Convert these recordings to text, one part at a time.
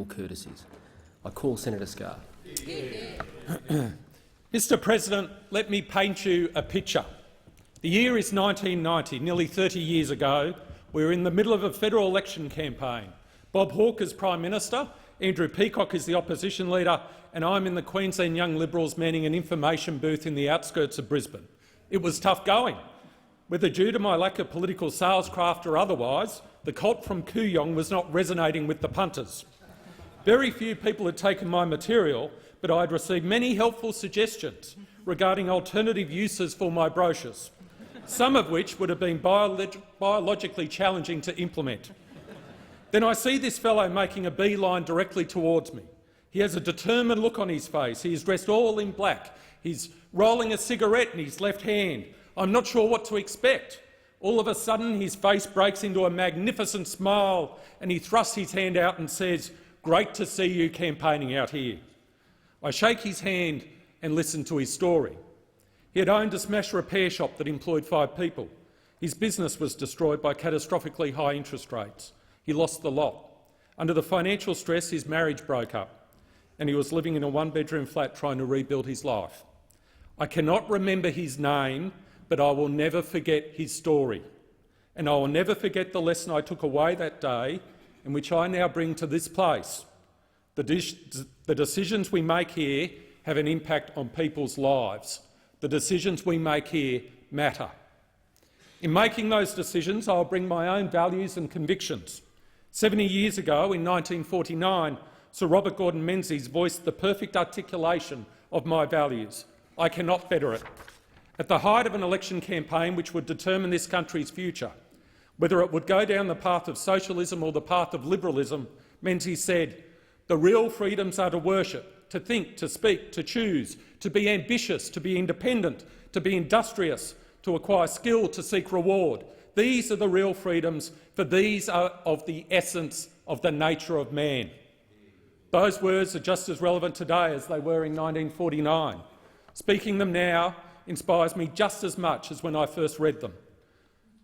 courtesies. I call Senator Scarr. Mr President, let me paint you a picture. The year is 1990, nearly 30 years ago. We're in the middle of a federal election campaign. Bob Hawke is Prime Minister, Andrew Peacock is the opposition leader, and I'm in the Queensland Young Liberals manning an information booth in the outskirts of Brisbane. It was tough going. Whether due to my lack of political salescraft or otherwise, the cult from Kooyong was not resonating with the punters. Very few people had taken my material, but I had received many helpful suggestions regarding alternative uses for my brochures, some of which would have been biologically challenging to implement. Then I see this fellow making a beeline directly towards me. He has a determined look on his face. He is dressed all in black. He's rolling a cigarette in his left hand. I'm not sure what to expect. All of a sudden his face breaks into a magnificent smile and he thrusts his hand out and says, "Great to see you campaigning out here." I shake his hand and listen to his story. He had owned a smash repair shop that employed 5 people. His business was destroyed by catastrophically high interest rates. He lost the lot. Under the financial stress, his marriage broke up, and he was living in a 1-bedroom flat trying to rebuild his life. I cannot remember his name, but I will never forget his story. And I will never forget the lesson I took away that day, and which I now bring to this place. The decisions we make here have an impact on people's lives. The decisions we make here matter. In making those decisions, I'll bring my own values and convictions. 70 years ago, in 1949, Sir Robert Gordon Menzies voiced the perfect articulation of my values. I cannot better it. At the height of an election campaign which would determine this country's future, whether it would go down the path of socialism or the path of liberalism, Menzies said, "The real freedoms are to worship, to think, to speak, to choose, to be ambitious, to be independent, to be industrious, to acquire skill, to seek reward. These are the real freedoms, for these are of the essence of the nature of man." Those words are just as relevant today as they were in 1949. Speaking them now inspires me just as much as when I first read them.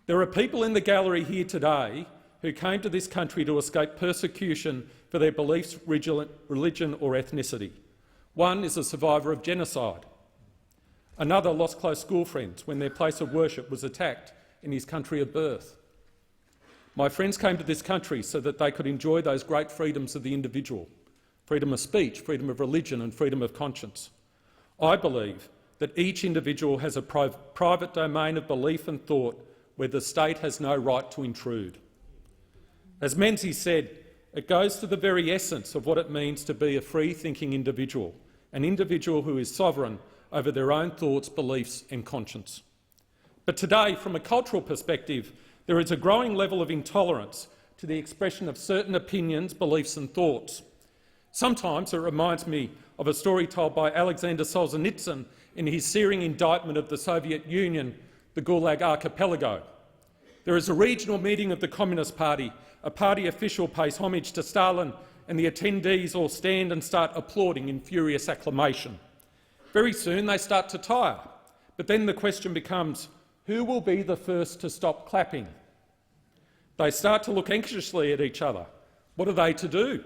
There are people in the gallery here today who came to this country to escape persecution for their beliefs, religion or ethnicity. One is a survivor of genocide. Another lost close school friends when their place of worship was attacked in his country of birth. My friends came to this country so that they could enjoy those great freedoms of the individual: freedom of speech, freedom of religion and freedom of conscience. I believe that each individual has a private domain of belief and thought where the state has no right to intrude. As Menzies said, it goes to the very essence of what it means to be a free-thinking individual, an individual who is sovereign over their own thoughts, beliefs and conscience. But today, from a cultural perspective, there is a growing level of intolerance to the expression of certain opinions, beliefs and thoughts. Sometimes it reminds me of a story told by Alexander Solzhenitsyn in his searing indictment of the Soviet Union, the Gulag Archipelago. There is a regional meeting of the Communist Party. A party official pays homage to Stalin and the attendees all stand and start applauding in furious acclamation. Very soon they start to tire, but then the question becomes, who will be the first to stop clapping? They start to look anxiously at each other. What are they to do?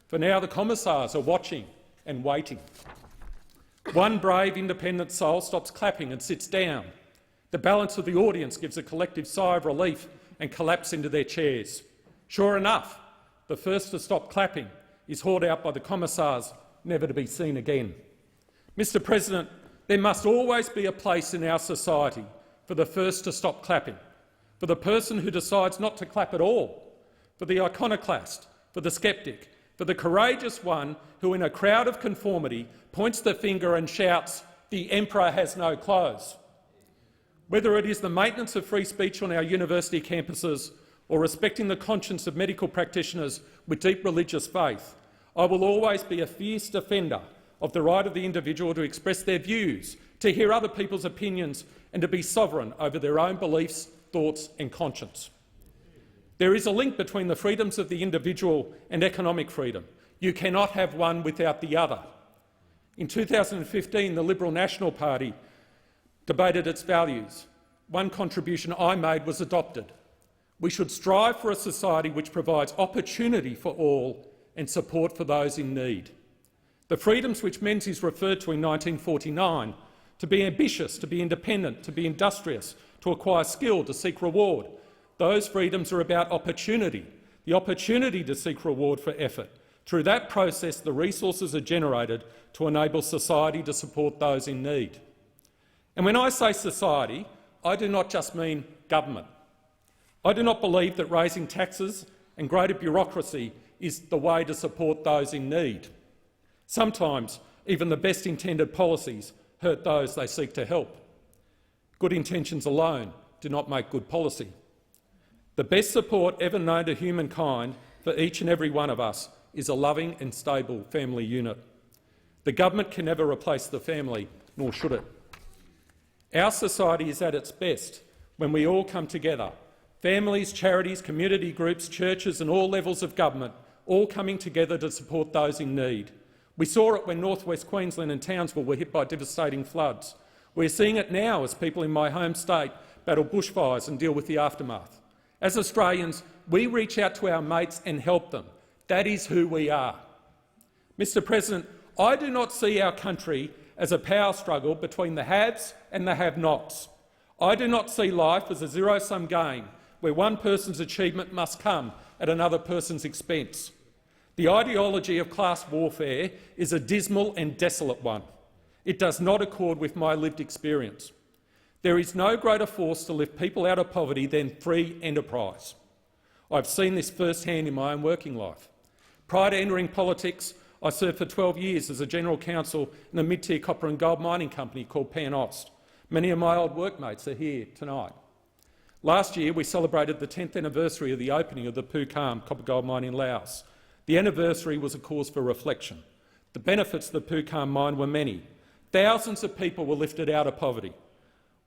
For now the commissars are watching and waiting. One brave independent soul stops clapping and sits down. The balance of the audience gives a collective sigh of relief and collapse into their chairs. Sure enough, the first to stop clapping is hauled out by the commissars, never to be seen again. Mr President, there must always be a place in our society for the first to stop clapping, for the person who decides not to clap at all, for the iconoclast, for the sceptic, for the courageous one who in a crowd of conformity points the finger and shouts, "The Emperor has no clothes." Whether it is the maintenance of free speech on our university campuses or respecting the conscience of medical practitioners with deep religious faith, I will always be a fierce defender of the right of the individual to express their views, to hear other people's opinions and to be sovereign over their own beliefs, thoughts and conscience. There is a link between the freedoms of the individual and economic freedom. You cannot have one without the other. In 2015, the Liberal National Party debated its values. One contribution I made was adopted. We should strive for a society which provides opportunity for all and support for those in need. The freedoms which Menzies referred to in 1949, to be ambitious, to be independent, to be industrious, to acquire skill, to seek reward, those freedoms are about opportunity, the opportunity to seek reward for effort. Through that process, the resources are generated to enable society to support those in need. And when I say society, I do not just mean government. I do not believe that raising taxes and greater bureaucracy is the way to support those in need. Sometimes even the best intended policies hurt those they seek to help. Good intentions alone do not make good policy. The best support ever known to humankind for each and every one of us is a loving and stable family unit. The government can never replace the family, nor should it. Our society is at its best when we all come together. Families, charities, community groups, churches and all levels of government all coming together to support those in need. We saw it when North West Queensland and Townsville were hit by devastating floods. We're seeing it now as people in my home state battle bushfires and deal with the aftermath. As Australians, we reach out to our mates and help them. That is who we are. Mr President, I do not see our country as a power struggle between the haves and the have-nots. I do not see life as a zero-sum game where one person's achievement must come at another person's expense. The ideology of class warfare is a dismal and desolate one. It does not accord with my lived experience. There is no greater force to lift people out of poverty than free enterprise. I've seen this firsthand in my own working life. Prior to entering politics, I served for 12 years as a general counsel in a mid-tier copper and gold mining company called Panost. Many of my old workmates are here tonight. Last year, we celebrated the 10th anniversary of the opening of the Phu Kham copper gold mine in Laos. The anniversary was a cause for reflection. The benefits of the Phu Kham mine were many. Thousands of people were lifted out of poverty.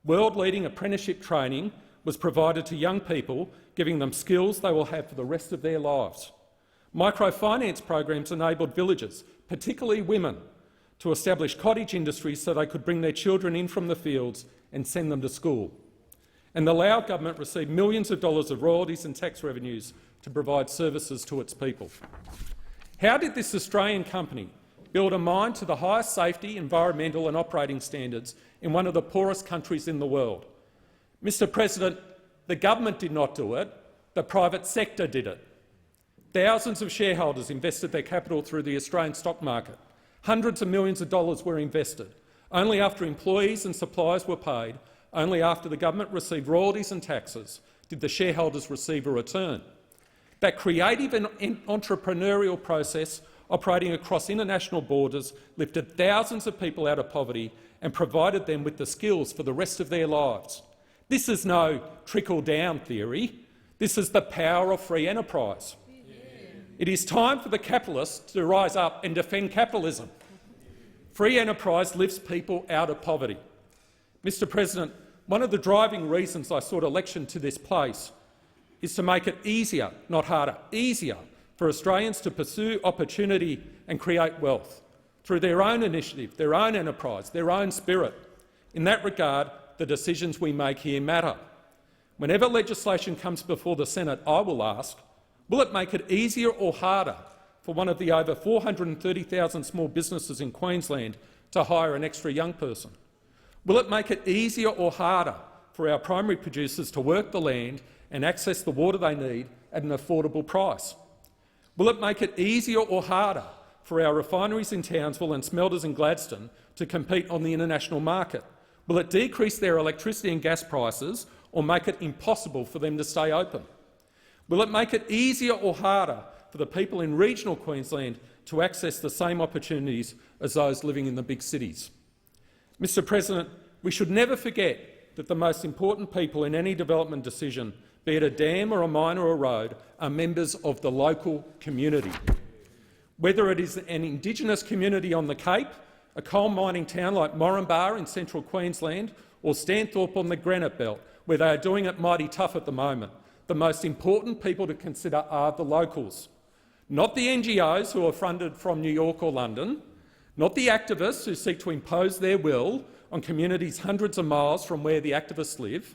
World-leading apprenticeship training was provided to young people, giving them skills they will have for the rest of their lives. Microfinance programs enabled villagers, particularly women, to establish cottage industries so they could bring their children in from the fields and send them to school. And the Lao government received millions of dollars of royalties and tax revenues to provide services to its people. How did this Australian company build a mine to the highest safety, environmental and operating standards in one of the poorest countries in the world? Mr President, the government did not do it, the private sector did it. Thousands of shareholders invested their capital through the Australian stock market. Hundreds of millions of dollars were invested. Only after employees and suppliers were paid, only after the government received royalties and taxes, did the shareholders receive a return. That creative and entrepreneurial process operating across international borders lifted thousands of people out of poverty and provided them with the skills for the rest of their lives. This is no trickle-down theory. This is the power of free enterprise. It is time for the capitalists to rise up and defend capitalism. Free enterprise lifts people out of poverty. Mr President, one of the driving reasons I sought election to this place is to make it easier, not harder, easier for Australians to pursue opportunity and create wealth through their own initiative, their own enterprise, their own spirit. In that regard, the decisions we make here matter. Whenever legislation comes before the Senate, I will ask, will it make it easier or harder for one of the over 430,000 small businesses in Queensland to hire an extra young person? Will it make it easier or harder for our primary producers to work the land and access the water they need at an affordable price? Will it make it easier or harder for our refineries in Townsville and smelters in Gladstone to compete on the international market? Will it decrease their electricity and gas prices or make it impossible for them to stay open? Will it make it easier or harder for the people in regional Queensland to access the same opportunities as those living in the big cities? Mr President, we should never forget that the most important people in any development decision, be it a dam or a mine or a road, are members of the local community. Whether it is an Indigenous community on the Cape, a coal mining town like Moranbah in central Queensland, or Stanthorpe on the Granite Belt, where they are doing it mighty tough at the moment, the most important people to consider are the locals. Not the NGOs who are funded from New York or London, not the activists who seek to impose their will on communities hundreds of miles from where the activists live.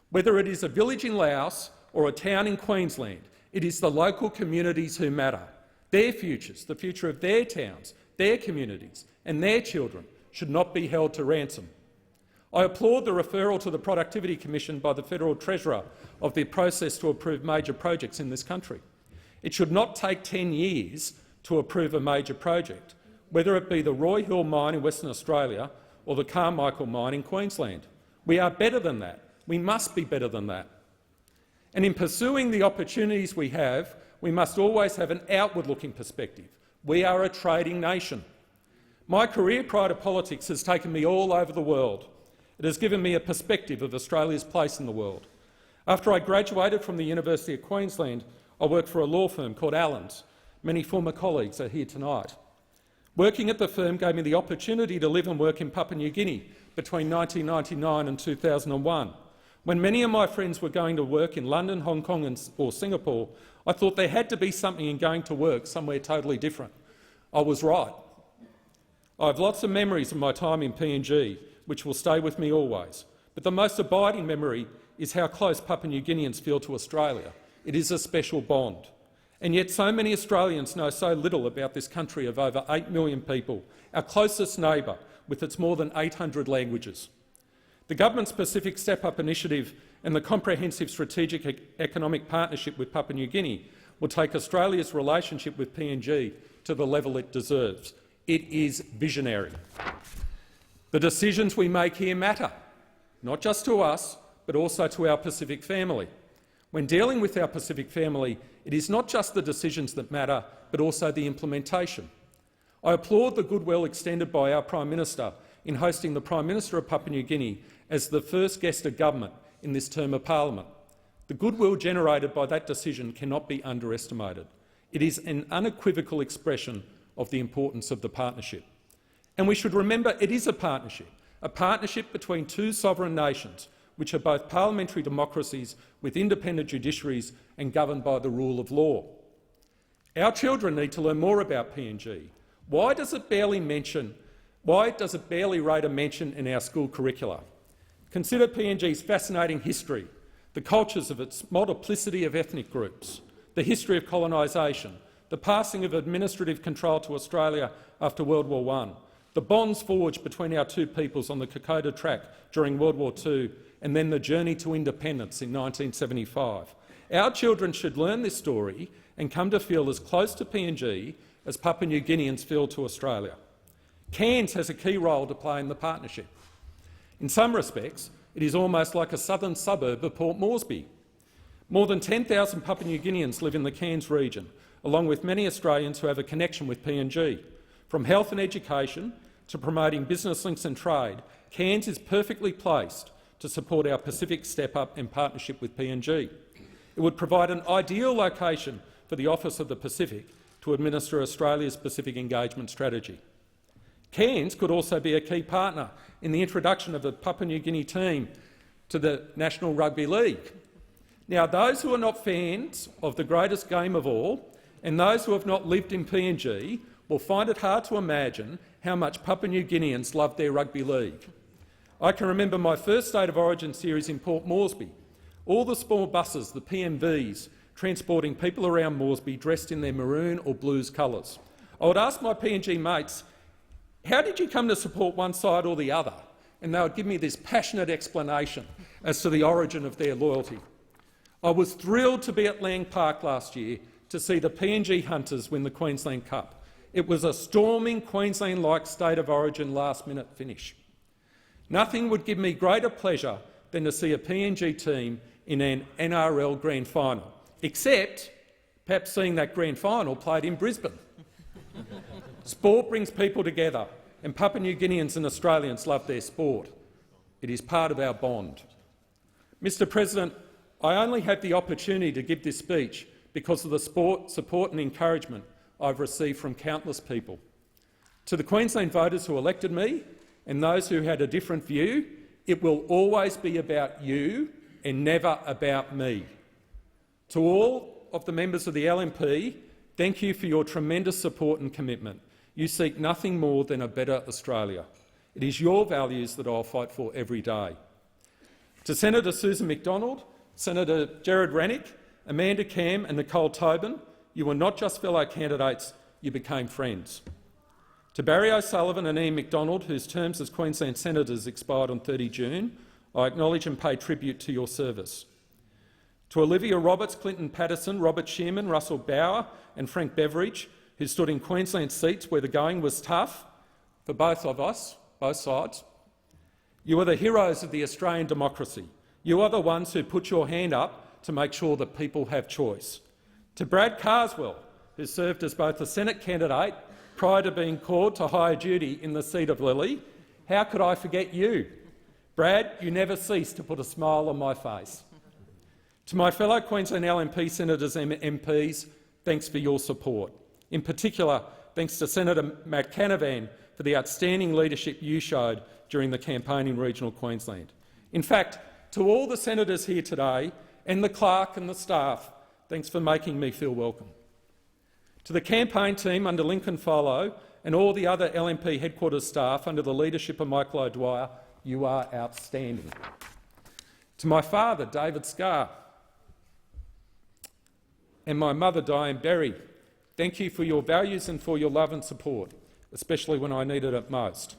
Whether it is a village in Laos or a town in Queensland, it is the local communities who matter. Their futures, the future of their towns, their communities and their children should not be held to ransom. I applaud the referral to the Productivity Commission by the Federal Treasurer of the process to approve major projects in this country. It should not take 10 years to approve a major project, whether it be the Roy Hill mine in Western Australia or the Carmichael mine in Queensland. We are better than that. We must be better than that. And in pursuing the opportunities we have, we must always have an outward-looking perspective. We are a trading nation. My career prior to politics has taken me all over the world. It has given me a perspective of Australia's place in the world. After I graduated from the University of Queensland, I worked for a law firm called Allens. Many former colleagues are here tonight. Working at the firm gave me the opportunity to live and work in Papua New Guinea between 1999 and 2001. When many of my friends were going to work in London, Hong Kong or Singapore, I thought there had to be something in going to work somewhere totally different. I was right. I have lots of memories of my time in PNG, which will stay with me always. But the most abiding memory is how close Papua New Guineans feel to Australia. It is a special bond. And yet so many Australians know so little about this country of over 8 million people, our closest neighbour, with its more than 800 languages. The government's Pacific Step-Up initiative and the comprehensive strategic economic partnership with Papua New Guinea will take Australia's relationship with PNG to the level it deserves. It is visionary. The decisions we make here matter, not just to us, but also to our Pacific family. When dealing with our Pacific family, it is not just the decisions that matter, but also the implementation. I applaud the goodwill extended by our Prime Minister in hosting the Prime Minister of Papua New Guinea as the first guest of government in this term of parliament. The goodwill generated by that decision cannot be underestimated. It is an unequivocal expression of the importance of the partnership. And we should remember it is a partnership between two sovereign nations, which are both parliamentary democracies with independent judiciaries and governed by the rule of law. Our children need to learn more about PNG. Why does it barely rate a mention in our school curricula? Consider PNG's fascinating history, the cultures of its multiplicity of ethnic groups, the history of colonisation, the passing of administrative control to Australia after World War I, the bonds forged between our two peoples on the Kokoda Track during World War II, and then the journey to independence in 1975. Our children should learn this story and come to feel as close to PNG as Papua New Guineans feel to Australia. Cairns has a key role to play in the partnership. In some respects, it is almost like a southern suburb of Port Moresby. More than 10,000 Papua New Guineans live in the Cairns region, along with many Australians who have a connection with PNG. From health and education to promoting business links and trade, Cairns is perfectly placed to support our Pacific Step-Up and partnership with PNG. It would provide an ideal location for the Office of the Pacific to administer Australia's Pacific Engagement Strategy. Cairns could also be a key partner in the introduction of the Papua New Guinea team to the National Rugby League. Now, those who are not fans of the greatest game of all and those who have not lived in PNG will find it hard to imagine how much Papua New Guineans love their rugby league. I can remember my first State of Origin series in Port Moresby. All the small buses, the PMVs, transporting people around Moresby dressed in their maroon or blues colours. I would ask my PNG mates, how did you come to support one side or the other? And they would give me this passionate explanation as to the origin of their loyalty. I was thrilled to be at Lang Park last year to see the PNG Hunters win the Queensland Cup. It was a storming Queensland-like State of Origin last-minute finish. Nothing would give me greater pleasure than to see a PNG team in an NRL Grand Final, except perhaps seeing that Grand Final played in Brisbane. Sport brings people together, and Papua New Guineans and Australians love their sport. It is part of our bond. Mr President, I only had the opportunity to give this speech because of the support and encouragement I've received from countless people. To the Queensland voters who elected me and those who had a different view, it will always be about you and never about me. To all of the members of the LNP, thank you for your tremendous support and commitment. You seek nothing more than a better Australia. It is your values that I'll fight for every day. To Senator Susan McDonald, Senator Gerard Rannick, Amanda Cam and Nicole Tobin, you were not just fellow candidates, you became friends. To Barry O'Sullivan and Ian MacDonald, whose terms as Queensland Senators expired on 30 June, I acknowledge and pay tribute to your service. To Olivia Roberts, Clinton Patterson, Robert Shearman, Russell Bauer and Frank Beveridge, who stood in Queensland seats where the going was tough for both of us, both sides. You are the heroes of the Australian democracy. You are the ones who put your hand up to make sure that people have choice. To Brad Carswell, who served as both a Senate candidate prior to being called to higher duty in the seat of Lily, how could I forget you? Brad, you never cease to put a smile on my face. To my fellow Queensland LNP senators and MPs, thanks for your support. In particular, thanks to Senator Matt Canavan for the outstanding leadership you showed during the campaign in regional Queensland. In fact, to all the senators here today and the clerk and the staff, thanks for making me feel welcome. To the campaign team under Lincoln Follow and all the other LNP headquarters staff under the leadership of Michael O'Dwyer, you are outstanding. To my father, David Scarr, and my mother, Diane Berry, thank you for your values and for your love and support, especially when I needed it most.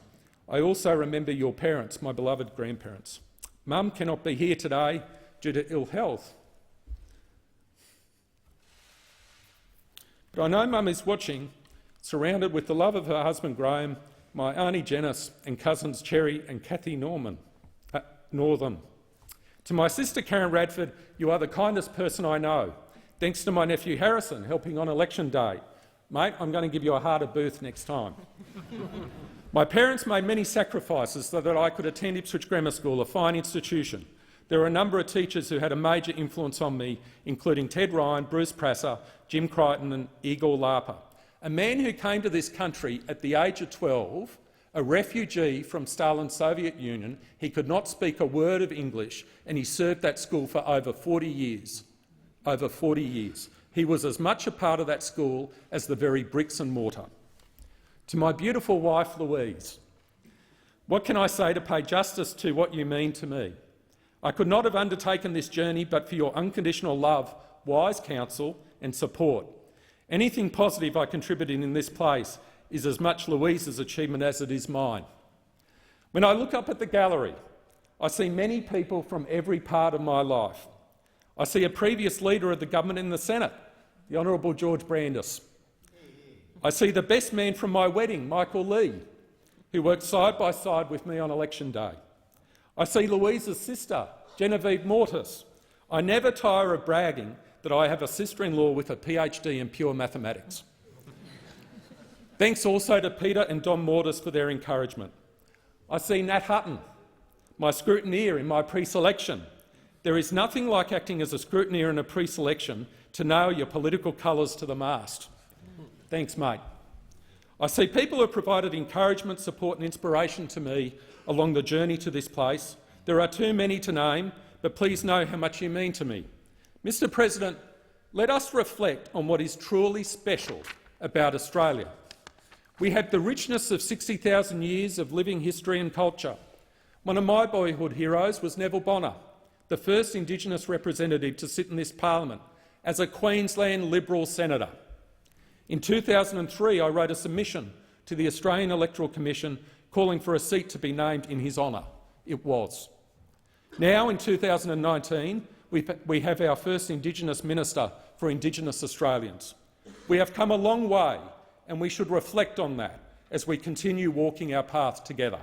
I also remember your parents, my beloved grandparents. Mum cannot be here today due to ill health. But I know Mum is watching, surrounded with the love of her husband Graham, my auntie Janice and cousins Cherry and Kathy Northam. To my sister Karen Radford, you are the kindest person I know. Thanks to my nephew Harrison helping on election day. Mate, I'm going to give you a harder booth next time. My parents made many sacrifices so that I could attend Ipswich Grammar School, a fine institution. There are a number of teachers who had a major influence on me, including Ted Ryan, Bruce Prasser, Jim Crichton and Igor Lapa. A man who came to this country at the age of 12, a refugee from Stalin's Soviet Union. He could not speak a word of English and he served that school for over 40 years. Over 40 years. He was as much a part of that school as the very bricks and mortar. To my beautiful wife, Louise, what can I say to pay justice to what you mean to me? I could not have undertaken this journey but for your unconditional love, wise counsel and support. Anything positive I contributed in this place is as much Louise's achievement as it is mine. When I look up at the gallery, I see many people from every part of my life. I see a previous leader of the government in the Senate, the Honourable George Brandis. I see the best man from my wedding, Michael Lee, who worked side by side with me on election day. I see Louise's sister, Genevieve Mortis. I never tire of bragging that I have a sister-in-law with a PhD in pure mathematics. Thanks also to Peter and Don Mortis for their encouragement. I see Nat Hutton, my scrutineer in my pre-selection. There is nothing like acting as a scrutineer in a pre-selection to nail your political colours to the mast. Thanks, mate. I see people who have provided encouragement, support and inspiration to me along the journey to this place. There are too many to name, but please know how much you mean to me. Mr President, let us reflect on what is truly special about Australia. We have the richness of 60,000 years of living history and culture. One of my boyhood heroes was Neville Bonner, the first Indigenous representative to sit in this parliament as a Queensland Liberal senator. In 2003, I wrote a submission to the Australian Electoral Commission calling for a seat to be named in his honour. It was. Now, in 2019, we have our first Indigenous Minister for Indigenous Australians. We have come a long way, and we should reflect on that as we continue walking our path together.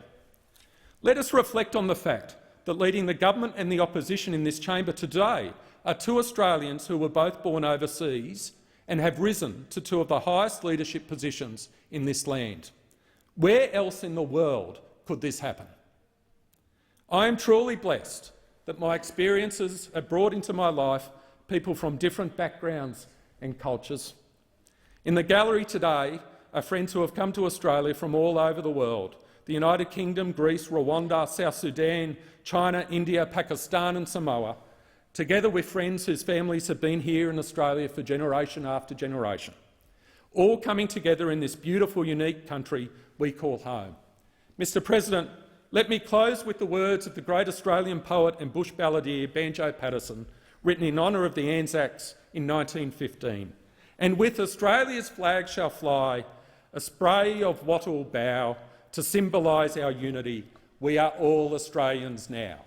Let us reflect on the fact that leading the government and the opposition in this chamber today are two Australians who were both born overseas and have risen to two of the highest leadership positions in this land. Where else in the world could this happen? I am truly blessed that my experiences have brought into my life people from different backgrounds and cultures. In the gallery today are friends who have come to Australia from all over the world: the United Kingdom, Greece, Rwanda, South Sudan, China, India, Pakistan and Samoa, together with friends whose families have been here in Australia for generation after generation, all coming together in this beautiful, unique country we call home. Mr President, let me close with the words of the great Australian poet and bush balladeer Banjo Paterson, written in honour of the Anzacs in 1915. And with Australia's flag shall fly, a spray of wattle bough, to symbolise our unity. We are all Australians now.